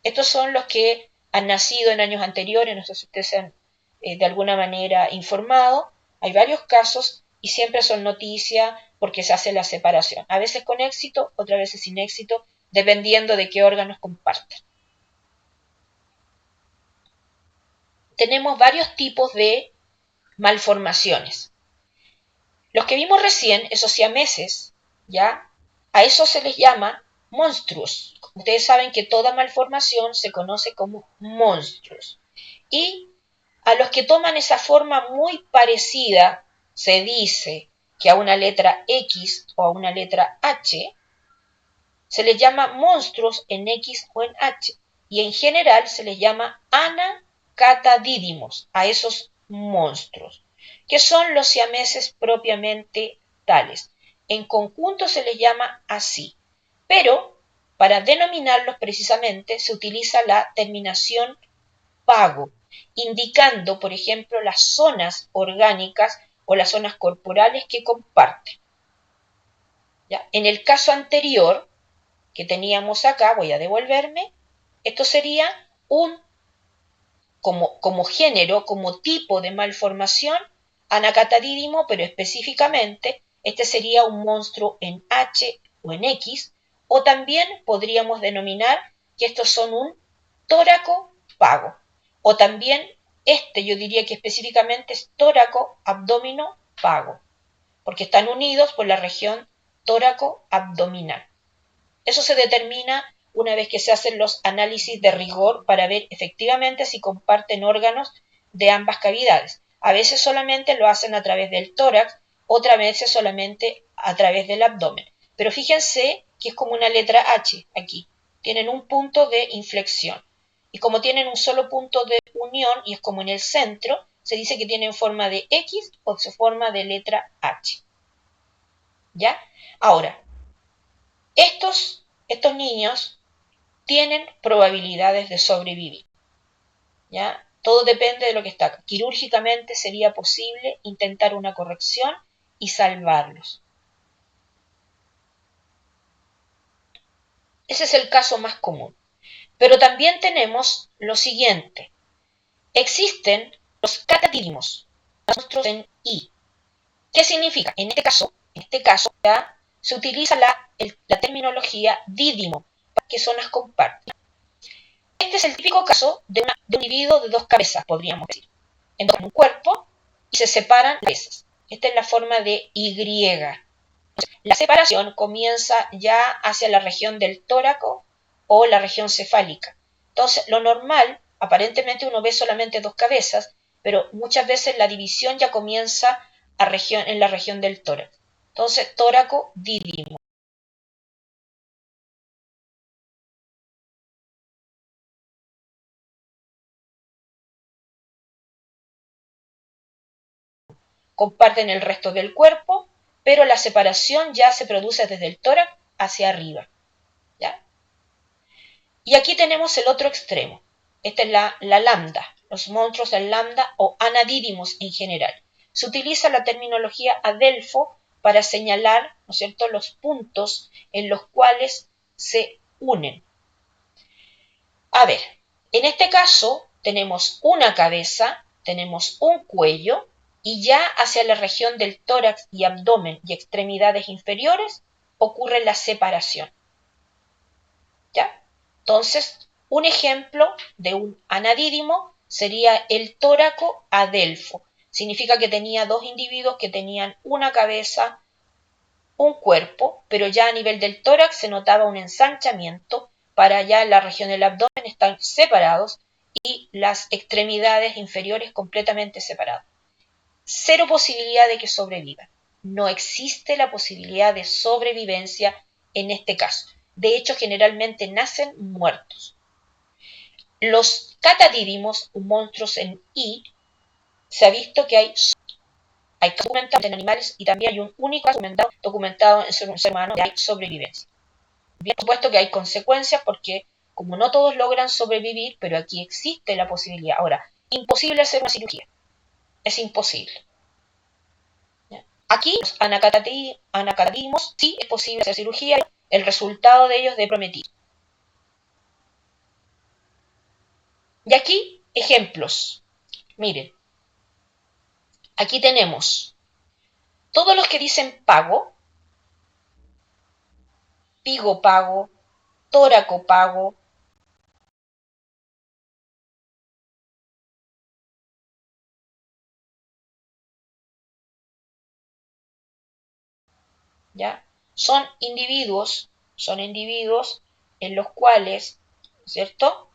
Estos son los que han nacido en años anteriores, no sé si ustedes se han de alguna manera informado. Hay varios casos y siempre son noticia porque se hace la separación. A veces con éxito, otras veces sin éxito, dependiendo de qué órganos comparten. Tenemos varios tipos de malformaciones. Los que vimos recién, esos siameses, ¿ya? A eso se les llama monstruos. Ustedes saben que toda malformación se conoce como monstruos. Y a los que toman esa forma muy parecida, se dice que a una letra X o a una letra H, se les llama monstruos en X o en H. Y en general se les llama anacatadídimos a esos monstruos, que son los siameses propiamente tales. En conjunto se les llama así, pero para denominarlos precisamente se utiliza la terminación pago, indicando, por ejemplo, las zonas orgánicas o las zonas corporales que comparten. ¿Ya? En el caso anterior que teníamos acá, voy a devolverme, esto sería como género, como tipo de malformación, anacatadídimo, pero específicamente este sería un monstruo en H o en X, o también podríamos denominar que estos son un tóraco-pago, o también yo diría que específicamente es tóraco-abdomino-pago, porque están unidos por la región tóraco-abdominal. Eso se determina una vez que se hacen los análisis de rigor para ver efectivamente si comparten órganos de ambas cavidades. A veces solamente lo hacen a través del tórax, otras veces solamente a través del abdomen. Pero fíjense que es como una letra H aquí. Tienen un punto de inflexión. Y como tienen un solo punto de unión y es como en el centro, se dice que tienen forma de X o forma de letra H. ¿Ya? Ahora, estos niños tienen probabilidades de sobrevivir. ¿Ya? Todo depende de lo que está acá. Quirúrgicamente sería posible intentar una corrección y salvarlos. Ese es el caso más común. Pero también tenemos lo siguiente. Existen los catadídimos, monstruos en I. ¿Qué significa? En este caso ya se utiliza la terminología dídimo, que son las comparten. Este es el típico caso de un individuo de dos cabezas, podríamos decir. Entonces, un cuerpo y se separan las cabezas. Esta es la forma de Y. La separación comienza ya hacia la región del tóraco o la región cefálica. Entonces, lo normal, aparentemente uno ve solamente dos cabezas, pero muchas veces la división ya comienza en la región del tórax. Entonces, tóraco dídimo. Comparten el resto del cuerpo, pero la separación ya se produce desde el tórax hacia arriba. ¿Ya? Y aquí tenemos el otro extremo. Esta es la lambda, los monstruos en lambda o anadídimos en general. Se utiliza la terminología adelfo para señalar, ¿no es cierto?, los puntos en los cuales se unen. A ver, en este caso tenemos una cabeza, tenemos un cuello, y ya hacia la región del tórax y abdomen y extremidades inferiores ocurre la separación. ¿Ya? Entonces, un ejemplo de un anadídimo sería el tóraco adelfo. Significa que tenía dos individuos que tenían una cabeza, un cuerpo, pero ya a nivel del tórax se notaba un ensanchamiento, para allá en la región del abdomen están separados y las extremidades inferiores completamente separadas. cero posibilidad de que sobrevivan. No existe la posibilidad de sobrevivencia en este caso. De hecho, generalmente nacen muertos. Los catadídimos, monstruos en I, se ha visto que hay casos documentados en animales y también hay un único caso documentado en un ser humano de hay sobrevivencia. Bien, por supuesto que hay consecuencias porque como no todos logran sobrevivir, pero aquí existe la posibilidad. Ahora, imposible hacer una cirugía. Es imposible. Aquí, los anacatadimos, sí es posible hacer cirugía, el resultado de ellos de prometido. Y aquí, ejemplos. Miren, aquí tenemos todos los que dicen pago, pigopago, toracopago, ¿ya? Son individuos en los cuales, ¿cierto?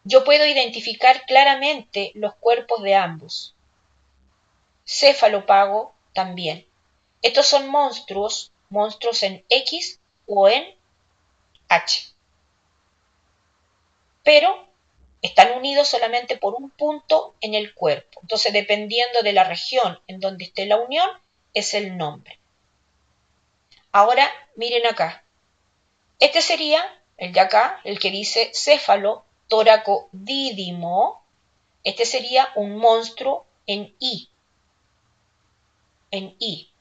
Yo puedo identificar claramente los cuerpos de ambos. Cefalopago también. Estos son monstruos en X o en H. Pero están unidos solamente por un punto en el cuerpo. Entonces, dependiendo de la región en donde esté la unión, es el nombre. Ahora, miren acá. Este sería el de acá, el que dice céfalo toracodídimo. Este sería un monstruo en I. En Y.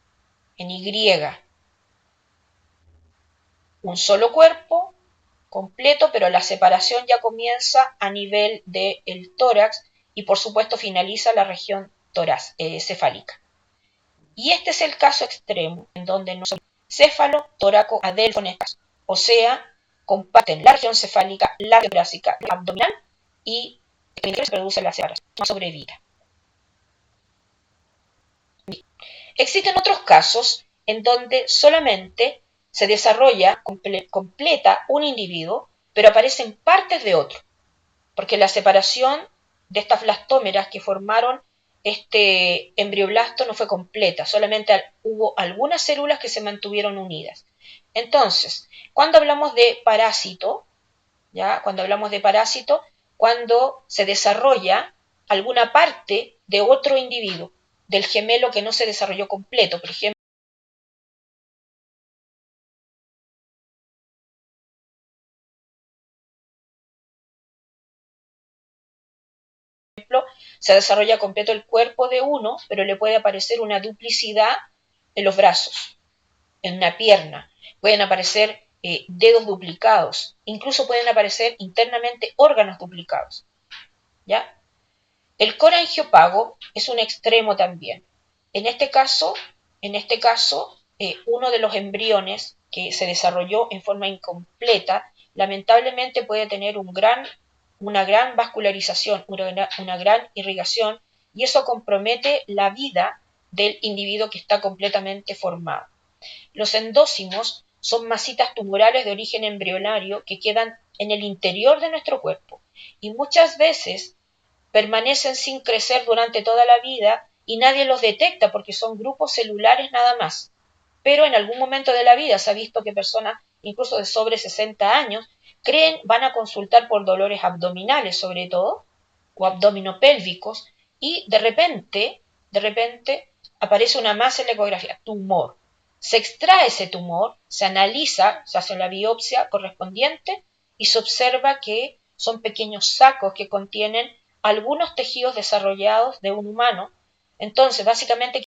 Un solo cuerpo completo, pero la separación ya comienza a nivel del tórax y por supuesto finaliza la región cefálica. Y este es el caso extremo, en donde no son céfalo, toraco, adelfones, o sea, comparten la región cefálica, la región torácica, la abdominal y se produce la separación, no sobrevive. Existen otros casos en donde solamente se desarrolla completa un individuo, pero aparecen partes de otro, porque la separación de estas blastómeras que formaron este embrioblasto no fue completa, solamente hubo algunas células que se mantuvieron unidas. Entonces, cuando hablamos de parásito, ¿ya? Cuando se desarrolla alguna parte de otro individuo, del gemelo que no se desarrolló completo, por ejemplo, se desarrolla completo el cuerpo de uno, pero le puede aparecer una duplicidad en los brazos, en una pierna, pueden aparecer dedos duplicados, incluso pueden aparecer internamente órganos duplicados, ¿ya? El corangiopago es un extremo también. En este caso, uno de los embriones que se desarrolló en forma incompleta, lamentablemente puede tener una gran vascularización, una gran irrigación, y eso compromete la vida del individuo que está completamente formado. Los endócimos son masitas tumorales de origen embrionario que quedan en el interior de nuestro cuerpo y muchas veces permanecen sin crecer durante toda la vida y nadie los detecta porque son grupos celulares nada más. Pero en algún momento de la vida se ha visto que personas, incluso de sobre 60 años, van a consultar por dolores abdominales sobre todo, o abdominopélvicos, y de repente aparece una masa en la ecografía, tumor. Se extrae ese tumor, se analiza, se hace la biopsia correspondiente y se observa que son pequeños sacos que contienen algunos tejidos desarrollados de un humano. Entonces, básicamente